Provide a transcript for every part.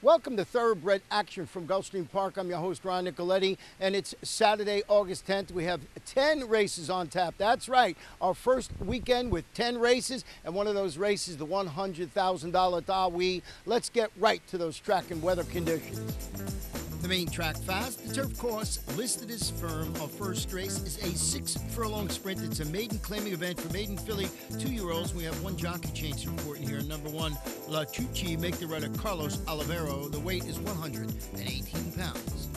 Welcome to Thoroughbred Action from Gulfstream Park. I'm your host, Ron Nicoletti, and it's Saturday, August 10th. We have 10 races on tap. That's right, our first weekend with 10 races, and one of those races, the $100,000 Dawi. Let's get right to those track and weather conditions. The main track fast, the turf course listed as firm. Our first race is a 6-furlong sprint. It's a maiden claiming event for maiden filly 2-year-olds. We have one jockey change reporting here. Number 1, La Chuchi, make the rider Carlos Olivero. The weight is 118 pounds.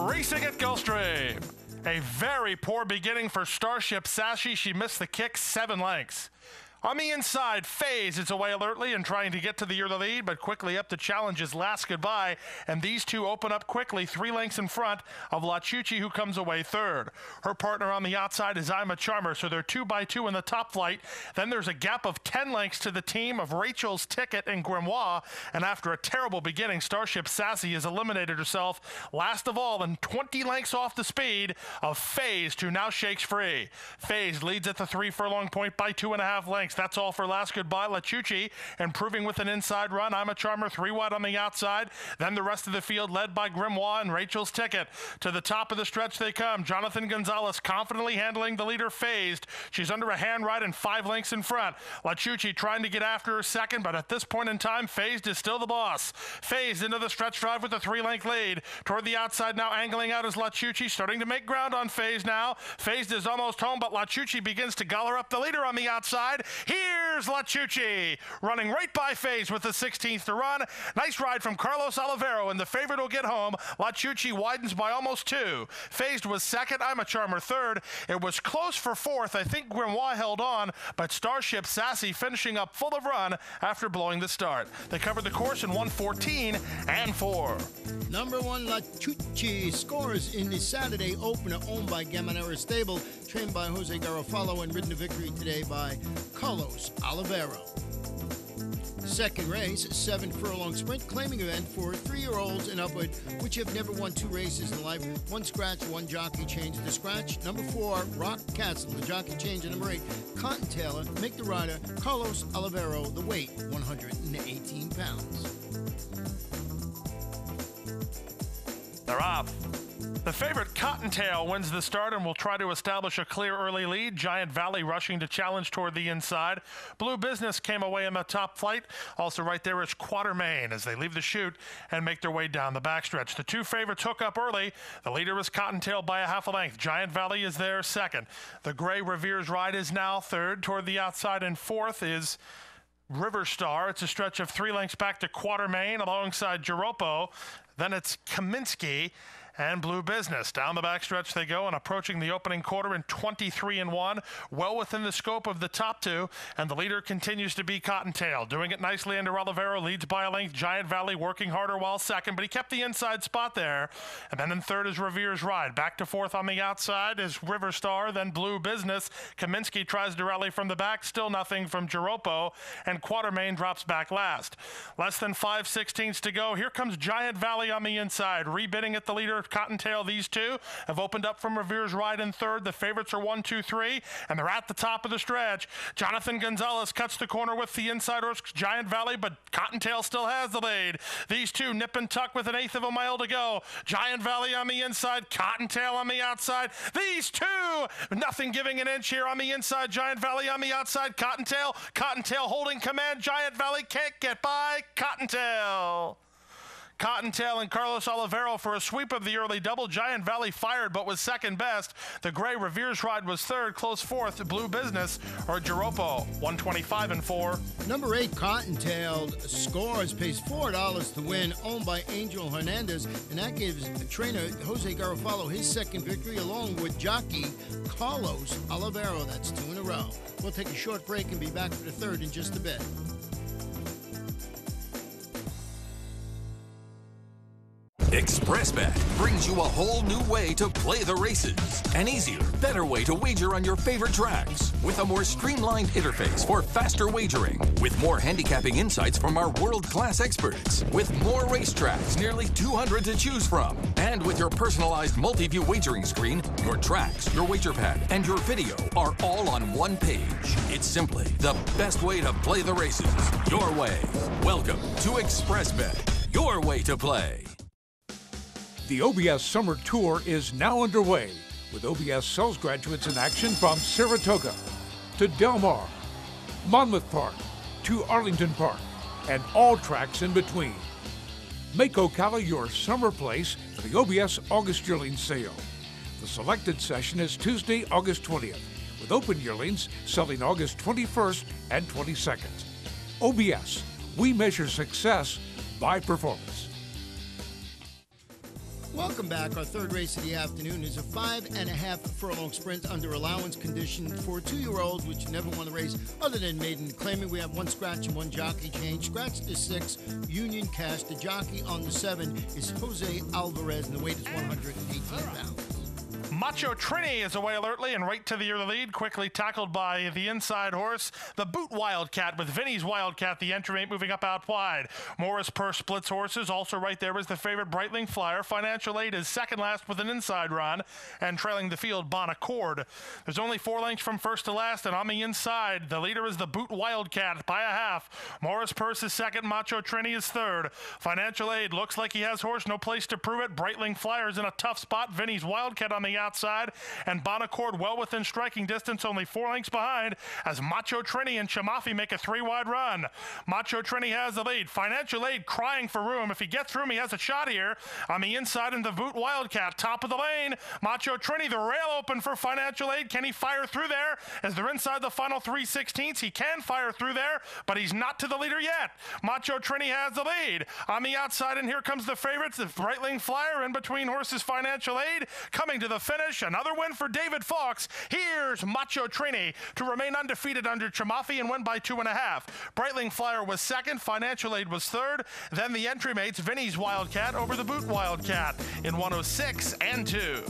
Racing at Gulfstream. A very poor beginning for Starship Sassy. She missed the kick 7 lengths. On the inside, Faze is away alertly and trying to get to the early lead, but quickly up to challenge is Last Goodbye, and these two open up quickly, 3 lengths in front of La Chuchi, who comes away third. Her partner on the outside is I'm a Charmer, so they're 2 by 2 in the top flight. Then there's a gap of 10 lengths to the team of Rachel's Ticket and Grimoire, and after a terrible beginning, Starship Sassy has eliminated herself last of all and 20 lengths off the speed of Faze, who now shakes free. Faze leads at the 3-furlong point by 2.5 lengths. That's all for Last Goodbye. La Chuchi improving with an inside run. I'm a Charmer 3 wide on the outside. Then the rest of the field led by Grimoire and Rachel's Ticket. To the top of the stretch they come. Jonathan Gonzalez confidently handling the leader Phased. She's under a hand ride and 5 lengths in front. La Chuchi trying to get after her second, but at this point in time, Phased is still the boss. Phased into the stretch drive with a 3-length lead. Toward the outside now, angling out is La Chuchi, starting to make ground on Phased now. Phased is almost home, but La Chuchi begins to collar up the leader on the outside. Here's La Chuchi running right by Faze with the 16th to run. Nice ride from Carlos Olivero, and the favorite will get home. La Chuchi widens by almost 2. Phased was second. I'm a Charmer third. It was close for fourth. I think Grimoire held on, but Starship Sassy finishing up full of run after blowing the start. They covered the course in 1:14 and 4. Number 1, La Chuchi, scores in the Saturday opener, owned by Gamanera Stable, trained by Jose Garofalo, and ridden to victory today by Carlos Olivero. Second race, 7-furlong sprint, claiming event for 3-year-olds and upward, which have never won 2 races in life. 1 scratch, 1 jockey change. The scratch, number 4, Rock Castle. The jockey change, and number 8, Cottontail. Make the rider Carlos Olivero. The weight, 118 pounds. They're off. The favorite Cottontail wins the start and will try to establish a clear early lead. Giant Valley rushing to challenge toward the inside. Blue Business came away in the top flight. Also right there is Quatermain as they leave the chute and make their way down the backstretch. The 2 favorites hook up early. The leader is Cottontail by a half a length. Giant Valley is there second. The Gray Revere's Ride is now third. Toward the outside and fourth is River Star. It's a stretch of 3 lengths back to Quatermain alongside Jaropo. Then it's Kaminsky and Blue Business. Down the backstretch they go and approaching the opening quarter in 23-1, well within the scope of the top 2, and the leader continues to be Cottontail. Doing it nicely under Olivero, leads by a length. Giant Valley working harder while second, but he kept the inside spot there. And then in third is Revere's Ride. Back to fourth on the outside is River Star, then Blue Business. Kaminsky tries to rally from the back, still nothing from Jaropo, and Quatermain drops back last. Less than 5/16 to go. Here comes Giant Valley on the inside, rebidding at the leader Cottontail. These two have opened up from Revere's Ride in third. The favorites are 1, 2, 3, and they're at the top of the stretch. Jonathan Gonzalez cuts the corner with the inside horse Giant Valley, but Cottontail still has the lead. These two nip and tuck with an 1/8 of a mile to go. Giant Valley on the inside, Cottontail on the outside. These two, nothing giving an inch here on the inside. Giant Valley on the outside, Cottontail. Cottontail holding command. Giant Valley can't get by Cottontail. Cottontail and Carlos Olivero for a sweep of the early double. Giant Valley fired but was second best. The Gray Revere's Ride was third. Close fourth, Blue Business or Jaropo, 125-4. Number 8, Cottontail, scores, pays $4 to win, owned by Angel Hernandez, and that gives trainer Jose Garofalo his second victory, along with jockey Carlos Olivero. That's 2 in a row. We'll take a short break and be back for the third in just a bit. ExpressBet brings you a whole new way to play the races. An easier, better way to wager on your favorite tracks. With a more streamlined interface for faster wagering. With more handicapping insights from our world-class experts. With more racetracks, nearly 200 to choose from. And with your personalized multi-view wagering screen, your tracks, your wager pad, and your video are all on one page. It's simply the best way to play the races. Your way. Welcome to ExpressBet. Your way to play. The OBS Summer Tour is now underway, with OBS sales graduates in action from Saratoga to Del Mar, Monmouth Park to Arlington Park, and all tracks in between. Make Ocala your summer place for the OBS August yearling sale. The selected session is Tuesday, August 20th, with open yearlings selling August 21st and 22nd. OBS, we measure success by performance. Welcome back. Our third race of the afternoon is a 5.5 furlong sprint under allowance condition for 2-year-olds, which never won the race other than maiden claiming. We have one scratch and one jockey change. Scratch the 6, Union Cash. The jockey on the 7 is Jose Alvarez, and the weight is 118 pounds. Macho Trini is away alertly and right to the early lead, quickly tackled by the inside horse, the Boot Wildcat, with Vinny's Wildcat, the entry mate, moving up out wide. Morris Purse splits horses. Also right there is the favorite Breitling Flyer. Financial Aid is second last with an inside run, and trailing the field, Bon Accord. There's only 4 lengths from first to last, and on the inside, the leader is the Boot Wildcat by a half. Morris Purse is second. Macho Trini is third. Financial Aid looks like he has horse, no place to prove it. Breitling Flyer's in a tough spot. Vinny's Wildcat on the outside, and Bon Accord well within striking distance, only 4 lengths behind, as Macho Trini and Chamafi make a 3-wide run. Macho Trini has the lead. Financial Aid crying for room. If he gets room, he has a shot here. On the inside, in the Voot Wildcat, top of the lane. Macho Trini, the rail open for Financial Aid. Can he fire through there? As they're inside the final 3/16, he can fire through there, but he's not to the leader yet. Macho Trini has the lead. On the outside, and here comes the favorites, the Breitling Flyer in between horses. Financial Aid coming to the finish. Another win for David Fox. Here's Macho Trini to remain undefeated under Chamafi and win by 2.5. Breitling Flyer was second. Financial Aid was third. Then the entry mates, Vinny's Wildcat over the Boot Wildcat in 106 and 2.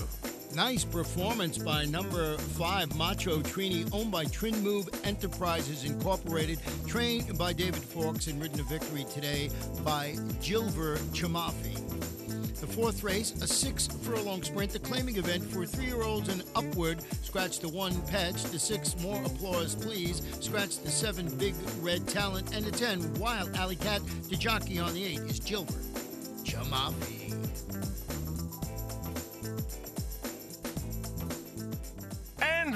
Nice performance by number 5, Macho Trini, owned by Trin Move Enterprises Incorporated, trained by David Fawkes and ridden to victory today by Gilver Chamafi. The fourth race, a 6 furlong sprint, the claiming event for 3-year-olds and upward. Scratch the 1, Patch, the 6, More Applause Please. Scratch the 7, Big Red Talent, and the 10, Wild Alley Cat. The jockey on the 8 is Gilver Chamafi. And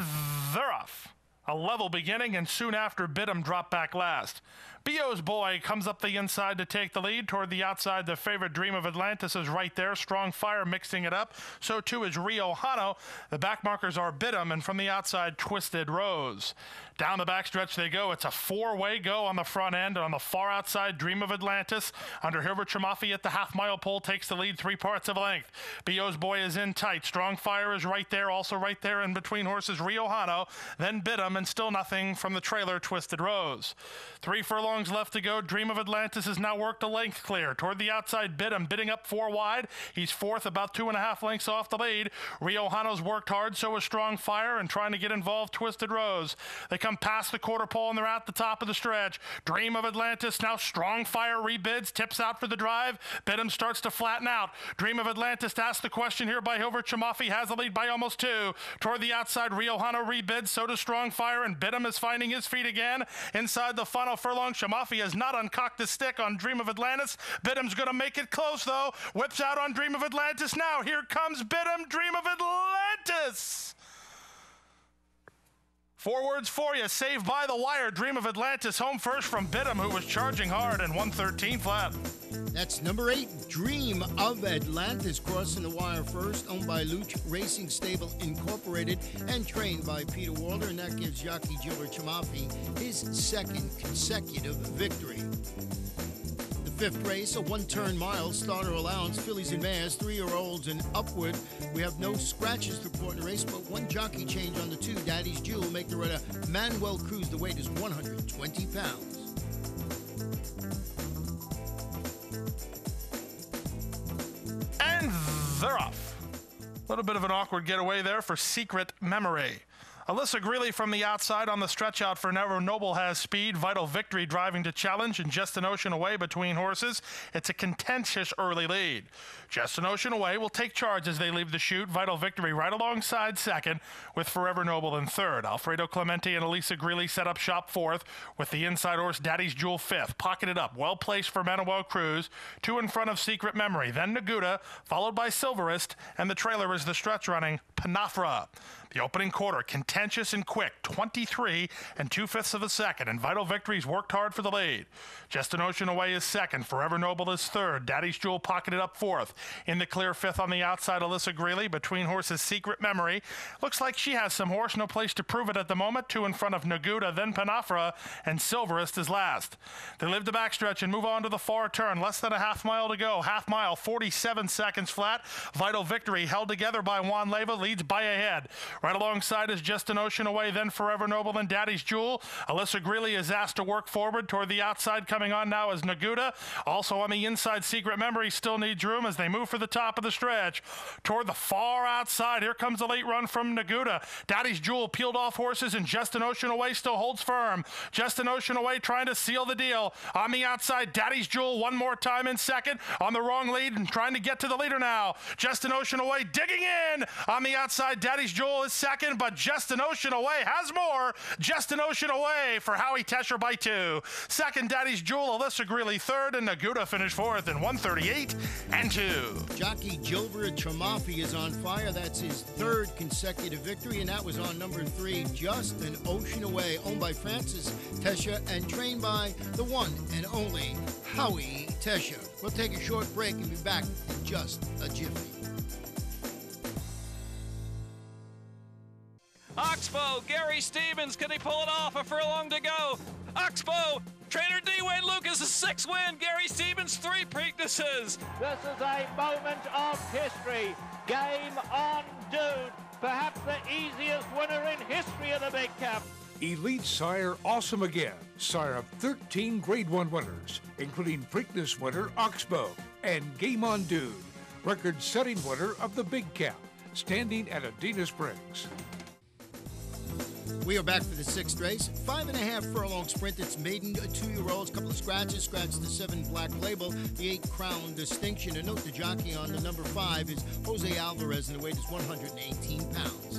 they're off. A level beginning, and soon after, Bid'em dropped back last. B.O.'s Boy comes up the inside to take the lead. Toward the outside, the favorite Dream of Atlantis is right there. Strong Fire mixing it up. So too is Rio Hano. The back markers are Bid'em, and from the outside, Twisted Rose. Down the backstretch they go. It's a 4-way go on the front end. And on the far outside, Dream of Atlantis, under Hilbert Chamafi at the half-mile pole, takes the lead 3 parts of a length. B.O.'s Boy is in tight. Strong Fire is right there. Also right there in between horses, Rio Hano. Then Bid'em, and still nothing from the trailer, Twisted Rose. 3 furlongs left to go. Dream of Atlantis has now worked a length clear. Toward the outside, Bid'em, bidding up 4 wide. He's fourth, about 2.5 lengths off the lead. Rio Hano's worked hard, so is Strong Fire, and trying to get involved, Twisted Rose. They come past the quarter pole, and they're at the top of the stretch. Dream of Atlantis, now Strong Fire rebids, tips out for the drive. Bid'em starts to flatten out. Dream of Atlantis asked the question here by Hilbert Chamafi, has the lead by almost 2. Toward the outside, Rio Hano rebids, so does Strong Fire, and Bid'em is finding his feet again. Inside the final furlong, Chamafi has not uncocked the stick on Dream of Atlantis. Bid'em's going to make it close, though. Whips out on Dream of Atlantis now. Here comes Bid'em, Dream of Atlantis. 4 words for you. Saved by the wire. Dream of Atlantis home first from Bid'em, who was charging hard, and 113 flat. That's number 8, Dream of Atlantis, crossing the wire first, owned by Luch Racing Stable Incorporated and trained by Peter Walder, and that gives jockey Gilbert Chamafi his 2nd consecutive victory. The 5th race, a 1-turn mile, starter allowance, fillies and mares, 3-year-olds and upward. We have no scratches to report in the race, but 1 jockey change on the 2. Daddy's Jewel make the runner Manuel Cruz. The weight is 120 pounds. little bit of an awkward getaway there for Secret Memory. Alyssa Greeley from the outside on the stretch out for Never Noble has speed. Vital Victory driving to challenge, and Just an Ocean Away between horses. It's a contentious early lead. Just an Ocean Away will take charge as they leave the chute. Vital Victory right alongside second, with Forever Noble in third. Alfredo Clemente and Elisa Greeley set up shop fourth, with the inside horse Daddy's Jewel fifth. Pocketed up, well placed for Manuel Cruz. Two in front of Secret Memory, then Naguda, followed by Silverist, and the trailer is the stretch running Panafra. The opening quarter, contentious and quick, 23 and 2/5 of a second, and Vital Victory's worked hard for the lead. Just an Ocean Away is second, Forever Noble is third, Daddy's Jewel pocketed up fourth. In the clear fifth on the outside, Alyssa Greeley, between horses Secret Memory. Looks like she has some horse, no place to prove it at the moment. Two in front of Naguda, then Panafra, and Silverist is last. They live the backstretch and move on to the far turn, less than a half mile to go. Half mile, 47 seconds flat. Vital Victory held together by Juan Leyva, leads by a head. Right alongside is Just an Ocean Away, then Forever Noble and Daddy's Jewel. Alyssa Greeley is asked to work forward toward the outside. Coming on now is Naguda. Also on the inside, Secret Memory still needs room as they move for the top of the stretch. Toward the far outside, here comes the late run from Naguda. Daddy's Jewel peeled off horses, and Just an Ocean Away still holds firm. Just an Ocean Away trying to seal the deal. On the outside, Daddy's Jewel one more time in second. On the wrong lead and trying to get to the leader now. Just an Ocean Away digging in. On the outside, Daddy's Jewel is second, but Just an Ocean Away has more. Just an Ocean Away for Howie Tesher by 2. Second, Daddy's Jewel, Alyssa Greeley third, and Naguda finished fourth in 1:38 and 2. Jockey Gilbert Tremafi is on fire. That's his third consecutive victory, and that was on number 3, Just an Ocean Away, owned by Francis Tesher and trained by the one and only Howie Tesher. We'll take a short break and be back in just a jiffy. Oxbow, Gary Stevens, can he pull it off? A furlong to go. Oxbow, trainer D. Wayne Lucas, a 6th win. Gary Stevens, 3 Preaknesses. This is a moment of history. Game on, dude. Perhaps the easiest winner in history of the Big Cap. Elite Sire Awesome Again, sire of 13 Grade 1 winners, including Preakness winner Oxbow and Game On Dude, record-setting winner of the Big Cap, standing at Adena Springs. We are back for the 6th race. 5.5 furlong sprint. It's maiden 2-year-olds. Couple of scratches. Scratch the 7 black label. The 8 crown distinction. And note the jockey on the number 5 is Jose Alvarez, and the weight is 118 pounds.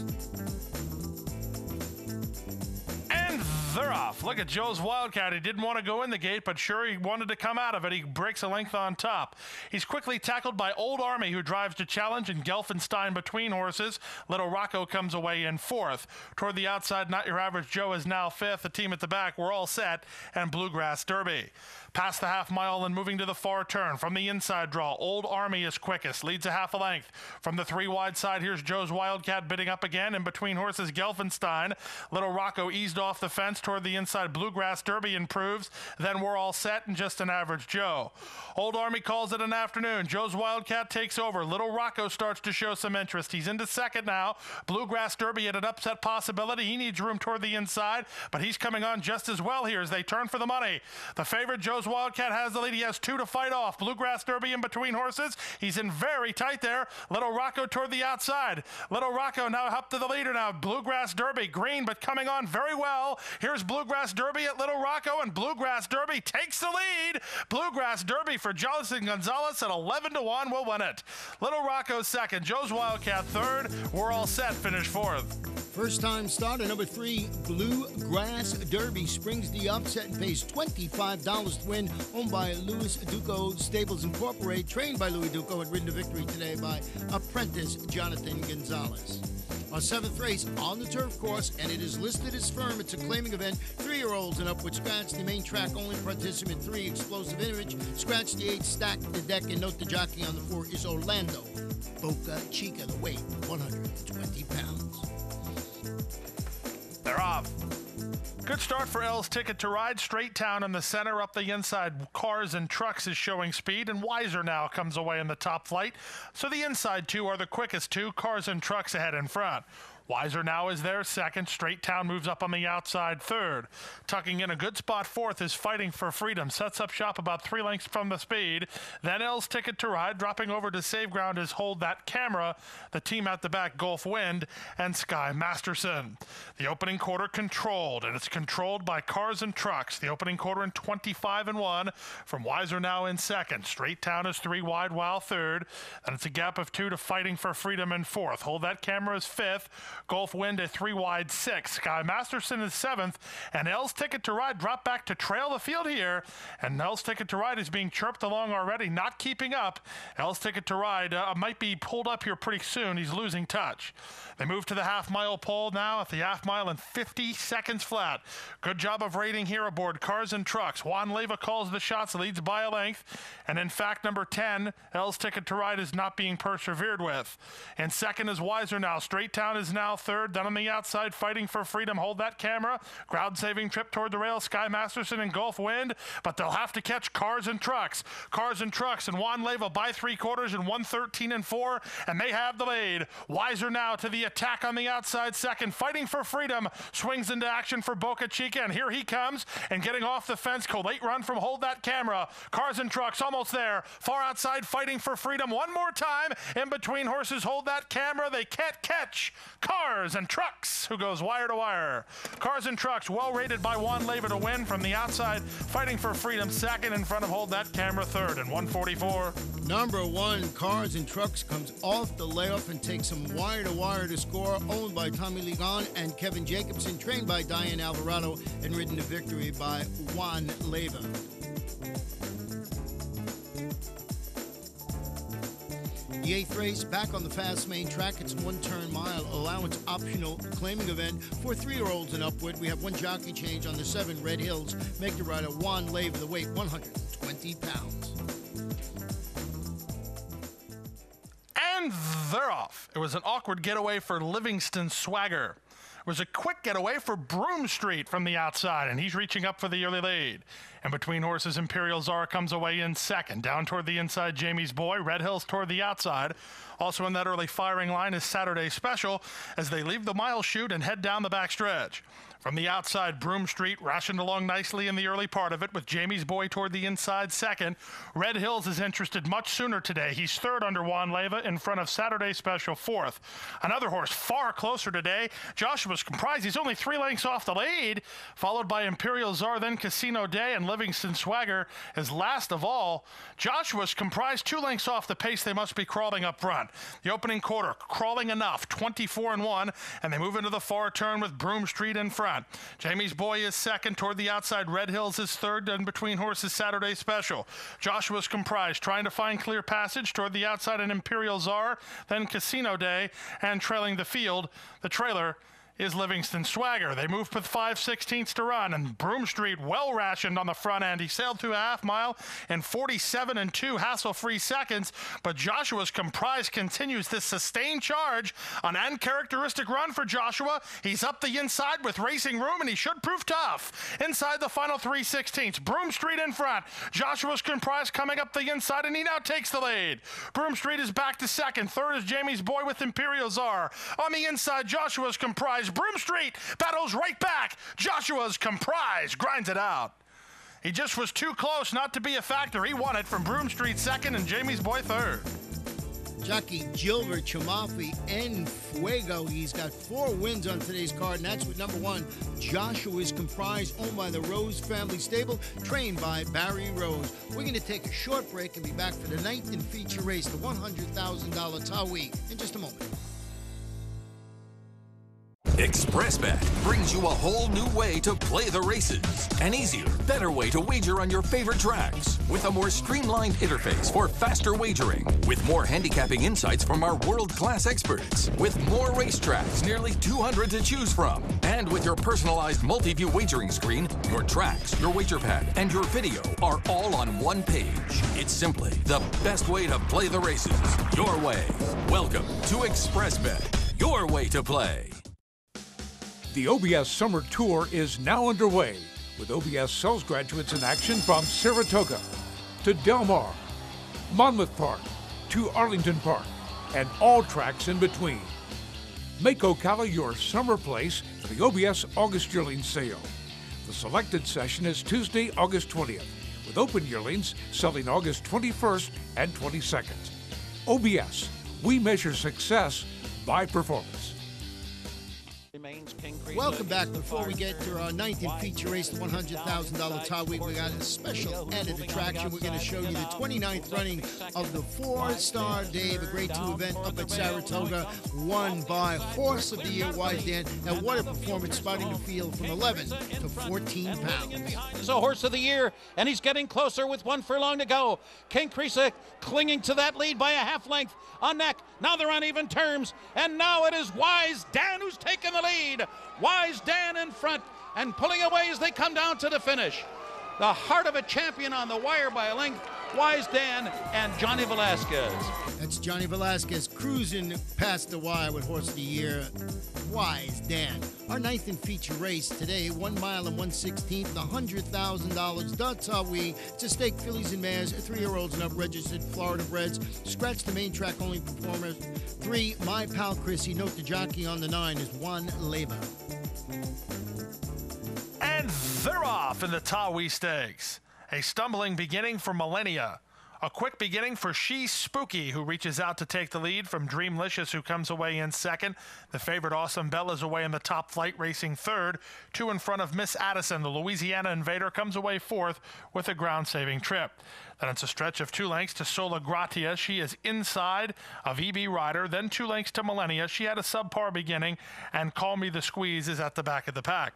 And they're off. Look at Joe's Wildcat. He didn't want to go in the gate, but sure he wanted to come out of it. He breaks a length on top. He's quickly tackled by Old Army, who drives to challenge, and Gelfenstein between horses. Little Rocco comes away in 4th. Toward the outside, Not Your Average Joe is now 5th. The team at the back, we're all set, and Bluegrass Derby. Past the half mile and moving to the far turn. From the inside draw, Old Army is quickest, leads a half a length. From the 3 wide side, here's Joe's Wildcat bidding up again. In between horses, Gelfenstein. Little Rocco eased off the fence toward the inside. Bluegrass Derby improves. Then we're all set and Just an Average Joe. Old Army calls it an afternoon. Joe's Wildcat takes over. Little Rocco starts to show some interest. He's into second now. Bluegrass Derby at an upset possibility. He needs room toward the inside, but he's coming on just as well here as they turn for the money. The favorite, Joe's Wildcat, has the lead. He has 2 to fight off. Bluegrass Derby in between horses. He's in very tight there. Little Rocco toward the outside. Little Rocco now up to the leader now. Bluegrass Derby, green, but coming on very well. Here's Bluegrass Derby at Little Rocco, and Bluegrass Derby takes the lead. Bluegrass Derby for Jonathan Gonzalez at 11 to 1 will win it. Little Rocco second. Joe's Wildcat third. We're all set. Finish 4th. First time starter, number 3, Bluegrass Derby, springs the upset and pays $25 to win. Owned by Louis Duco Stables Incorporated, trained by Louis Duco, and ridden to victory today by apprentice Jonathan Gonzalez. Our 7th race on the turf course, and it is listed as firm. It's a claiming event. 3-year-olds and upward. Scratch the main track only. Participant 3, Explosive Image. Scratch the 8, Stack the Deck, and note the jockey on the 4 is Orlando Boca Chica. The weight 120 pounds. They're off. Good start for L's Ticket to Ride. Straight town in the center. Up the inside, Cars and Trucks is showing speed, and Wiser now comes away in the top flight. So the inside 2 are the quickest 2. Cars and Trucks ahead in front. Weiser now is there second. Straight Town moves up on the outside third. Tucking in a good spot fourth is Fighting for Freedom. Sets up shop about 3 lengths from the speed. Then L's Ticket to Ride. Dropping over to save ground is Hold That Camera. The team at the back, Gulf Wind and Sky Masterson. The opening quarter controlled, and it's controlled by Cars and Trucks. The opening quarter in 25-1 from Weiser now in second. Straight Town is 3 wide while third. Then it's a gap of 2 to Fighting for Freedom in fourth. Hold That Camera is fifth. Gulf Wind a 3 wide sixth. Sky Masterson is seventh. And L's Ticket to Ride dropped back to trail the field here. And L's Ticket to Ride is being chirped along already, not keeping up. L's Ticket to Ride might be pulled up here pretty soon. He's losing touch. They move to the half-mile pole now at the half-mile in 50 seconds flat. Good job of rating here aboard Cars and Trucks. Juan Leyva calls the shots, leads by a length. And in fact, number 10, L's Ticket to Ride, is not being persevered with. And second is Weiser now. Straight Town is now third. Then on the outside, Fighting for Freedom. Hold That Camera. Crowd-saving trip toward the rail. Sky Masterson and Gulf Wind. But they'll have to catch Cars and Trucks. Cars and Trucks and Juan Leyva by 3/4 in 1:13-4. And they have the lead. Weiser now to the attack on the outside second. Fighting for Freedom swings into action for Boca Chica, and here he comes, and getting off the fence, late run from Hold That Camera. Cars and Trucks almost there. Far outside, Fighting for Freedom one more time. In between horses, Hold That Camera. They can't catch Cars and Trucks, who goes wire to wire. Cars and Trucks well rated by Juan Leyva to win from the outside. Fighting for Freedom second in front of Hold That Camera third in 1:44. Number 1, Cars and Trucks, comes off the layoff and takes some wire-to-wire to score. Owned by Tommy Ligon and Kevin Jacobson, trained by Diane Alvarado, and ridden to victory by Juan Leyva. The 8th race, back on the fast main track. It's a 1-turn mile allowance optional claiming event for 3-year-olds and upward. We have 1 jockey change on the 7 Red Hills. Make the rider Juan Leyva, the weight 120 pounds. And they're off. It was an awkward getaway for Livingston Swagger. It was a quick getaway for Broom Street from the outside, and he's reaching up for the early lead. And between horses, Imperial Czar comes away in second. Down toward the inside, Jamie's Boy. Red Hills toward the outside. Also in that early firing line is Saturday Special as they leave the mile chute and head down the backstretch. From the outside, Broom Street rationed along nicely in the early part of it with Jamie's Boy toward the inside second. Red Hills is interested much sooner today. He's third under Juan Leyva in front of Saturday Special fourth. Another horse far closer today, Joshua's Comprise. He's only 3 lengths off the lead, followed by Imperial Czar, then Casino Day, and Livingston Swagger is last of all. Joshua's Comprise 2 lengths off the pace. They must be crawling up front. The opening quarter, crawling enough, 24-1, and they move into the far turn with Broom Street in front. Jamie's Boy is second. Toward the outside, Red Hills is third, and between horses, Saturday Special. Joshua's Comprise trying to find clear passage toward the outside, and Imperial Czar, then Casino Day, and trailing the field, the trailer is Livingston Swagger. They move with 5/16 to run, and Broom Street well rationed on the front end. He sailed through a half mile in 47-2 hassle-free seconds, but Joshua's Comprise continues this sustained charge. An uncharacteristic run for Joshua. He's up the inside with racing room, and he should prove tough. Inside the final 3/16, Broom Street in front. Joshua's Comprise coming up the inside, and he now takes the lead. Broom Street is back to second. Third is Jamie's Boy with Imperial Czar. On the inside, Joshua's Comprise. Broom Street battles right back. Joshua's Comprise grinds it out. He just was too close not to be a factor. He won it from Broom Street second and Jamie's Boy third. Jockey Gilbert Chamafi en Fuego. He's got 4 wins on today's card, and that's with number 1, Joshua's Comprise, owned by the Rose Family Stable, trained by Barry Rose. We're going to take a short break and be back for the 9th and feature race, the $100,000 Tawi, in just a moment. ExpressBet brings you a whole new way to play the races. An easier, better way to wager on your favorite tracks. With a more streamlined interface for faster wagering. With more handicapping insights from our world-class experts. With more racetracks, nearly 200 to choose from. And with your personalized multi-view wagering screen, your tracks, your wager pad, and your video are all on one page. It's simply the best way to play the races. Your way. Welcome to ExpressBet. Your way to play. The OBS Summer Tour is now underway, with OBS sales graduates in action from Saratoga to Del Mar, Monmouth Park to Arlington Park, and all tracks in between. Make Ocala your summer place for the OBS August yearling sale. The selected session is Tuesday, August 20th, with open yearlings selling August 21st and 22nd. OBS, we measure success by performance. Welcome back. Before we get to our ninth and feature race, the $100,000 tie week, we got a special added attraction. We're going to show you the 29th running of the Four-Star Dave, a grade 2 event up at Saratoga, won by Horse of the Year, Wise Dan. And what a performance, spotting the field from 11 to 14 pounds. So Horse of the Year, and he's getting closer with 1 furlong to go. King Creasa clinging to that lead by a half length on neck. Now they're on even terms, and now it is Wise Dan who's taken the lead. Wise Dan in front and pulling away as they come down to the finish. The heart of a champion on the wire by a length. Wise Dan and Johnny Velasquez. That's Johnny Velasquez cruising past the wire with Horse of the Year, Wise Dan. Our ninth and feature race today, 1 mile and 1/16, the $100,000 Dutawee. It's a stake, fillies and mares, 3-year-olds and up, registered Florida breds. Scratch the main track only performers. 3, My Pal Chrissy. Note the jockey on the 9 is 1 Labor. And they're off in the Tawee Stakes. A stumbling beginning for Millennia. A quick beginning for She's Spooky, who reaches out to take the lead from Dreamlicious, who comes away in second. The favorite Awesome Bell is away in the top flight, racing third. 2 in front of Miss Addison. The Louisiana Invader comes away fourth with a ground-saving trip. Then it's a stretch of 2 lengths to Sola Gratia. She is inside of EB Rider. Then 2 lengths to Millennia. She had a subpar beginning, and Call Me the Squeeze is at the back of the pack.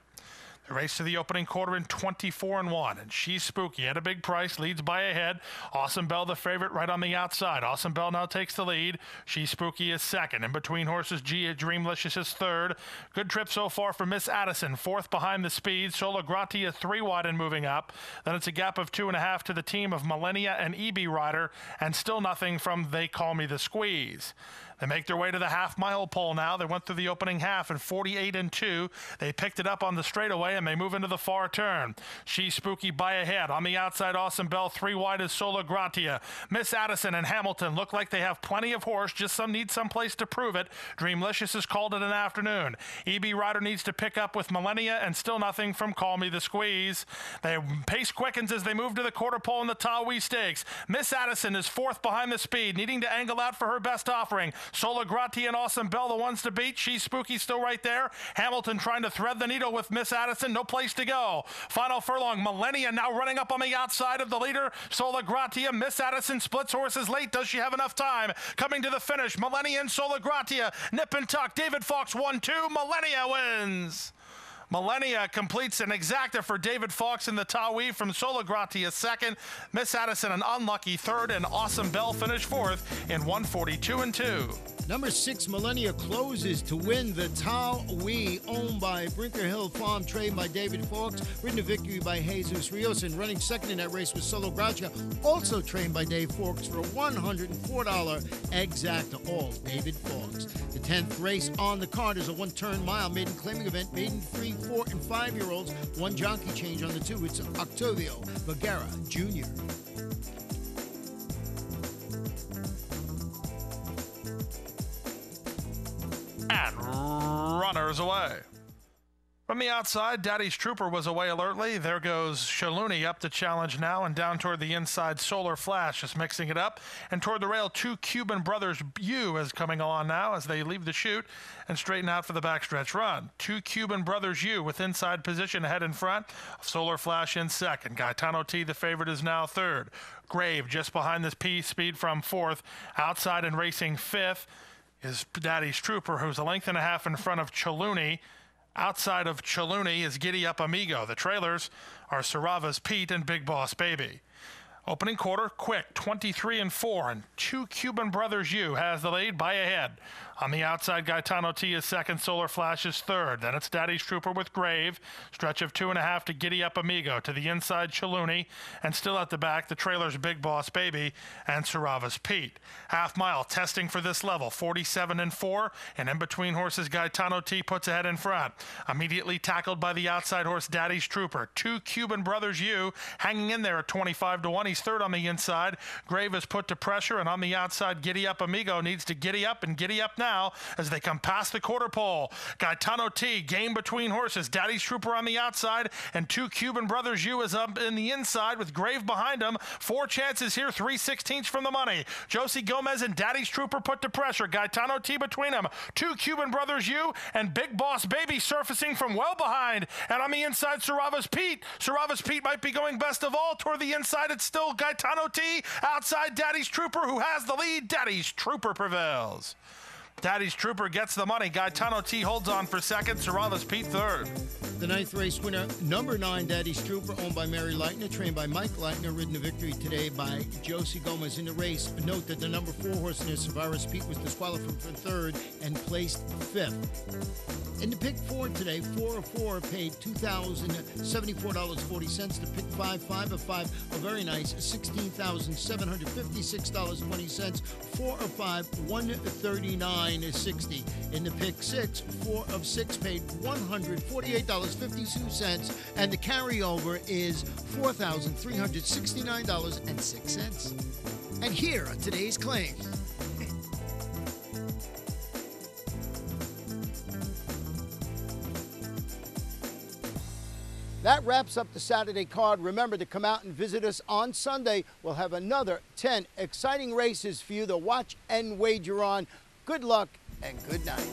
The race to the opening quarter in 24-1, and She's Spooky at a big price, leads by a head. Awesome Bell, the favorite, right on the outside. Awesome Bell now takes the lead. She's Spooky is second. In between horses, Dreamlicious is third. Good trip so far for Miss Addison, fourth behind the speed. Sola Gratia 3 wide and moving up. Then it's a gap of 2.5 to the team of Millennia and EB Rider, and still nothing from They Call Me the Squeeze. They make their way to the half-mile pole now. They went through the opening half in 48-2. They picked it up on the straightaway, and they move into the far turn. She's Spooky by a head. On the outside, Awesome Bell. 3 wide is Sola Gratia. Miss Addison and Hamilton look like they have plenty of horse, just need some place to prove it. Dreamlicious has called it an afternoon. EB Rider needs to pick up with Millennia, and still nothing from Call Me the Squeeze. Their pace quickens as they move to the quarter pole in the Tawee Stakes. Miss Addison is fourth behind the speed, needing to angle out for her best offering. Sola Gratia and Awesome Bell, the ones to beat. She's Spooky still right there. Hamilton trying to thread the needle with Miss Addison. No place to go. Final furlong. Millennia now running up on the outside of the leader. Sola Gratia. Miss Addison splits horses late. Does she have enough time? Coming to the finish. Millennia and Sola Gratia. Nip and tuck. David Fox 1-2. Millennia wins. Millennia completes an exacta for David Fox in the Tawee from Sola Gratia second. Miss Addison an unlucky third, and Awesome Bell finished fourth in 142-2. Number 6, Millennia closes to win the Tawee, owned by Brinker Hill Farm, trained by David Fox, ridden to victory by Jesus Rios, and running second in that race was Sola Gratia, also trained by Dave Fox for a $104 exacta, all David Fox. The 10th race on the card is a 1-turn mile maiden claiming event, maiden 3, 4, and 5-year-olds, 1 jockey change on the 2. It's Octavio Vergara Jr. And runners away. From the outside, Daddy's Trooper was away alertly. There goes Shalhouni up to challenge now, and down toward the inside, Solar Flash is mixing it up. And toward the rail, 2 Cuban Brothers U is coming along now as they leave the chute and straighten out for the backstretch run. 2 Cuban Brothers U with inside position ahead in front. Solar Flash in second. Gaetano T, the favorite, is now third. Grave just behind this P-Speed from fourth. Outside and racing fifth is Daddy's Trooper, who's a length and a half in front of Shalhouni. Outside of Shalhouni is Giddy Up Amigo. The trailers are Sarava's Pete and Big Boss Baby. Opening quarter, quick, 23-4, and 2 Cuban Brothers U has the lead by a head. On the outside, Gaetano T is second, Solar Flash is third. Then it's Daddy's Trooper with Grave. Stretch of 2.5 to Giddy Up Amigo. To the inside, Shalhouni. And still at the back, the trailer's Big Boss Baby and Sarava's Pete. Half mile, testing for this level, 47-4. And in between horses, Gaetano T puts ahead in front. Immediately tackled by the outside horse, Daddy's Trooper. 2 Cuban Brothers U hanging in there at 25-1. He's third on the inside. Grave is put to pressure, and on the outside, Giddy Up Amigo needs to giddy up and giddy up now. now as they come past the quarter pole. Gaetano T, game between horses. Daddy's Trooper on the outside, and 2 Cuban Brothers U is up in the inside with Grave behind him. 4 chances here, 3/16 from the money. Josie Gomez and Daddy's Trooper put to pressure. Gaetano T between them. 2 Cuban Brothers U and Big Boss Baby surfacing from well behind. And on the inside, Saravas Pete. Saravas Pete might be going best of all. Toward the inside, it's still Gaetano T. Outside, Daddy's Trooper, who has the lead. Daddy's Trooper prevails. Daddy's Trooper gets the money. Gaetano T holds on for second. Saravas Pete third. The 9th race winner, number 9, Daddy's Trooper, owned by Mary Leitner, trained by Mike Leitner, ridden to victory today by Josie Gomez in the race. Note that the number 4 horse in this, Saravas Pete, was disqualified from 3rd and placed 5th. In the pick 4 today, 4 of 4 paid $2,074.40. The pick 5 of 5, a very nice $16,756.20. 4 of 5, $139.60. In the pick 6, 4 of 6 paid $148.52, and the carryover is $4,369.06. And here are today's claims. That wraps up the Saturday card. Remember to come out and visit us on Sunday. We'll have another 10 exciting races for you to watch and wager on. Good luck and good night.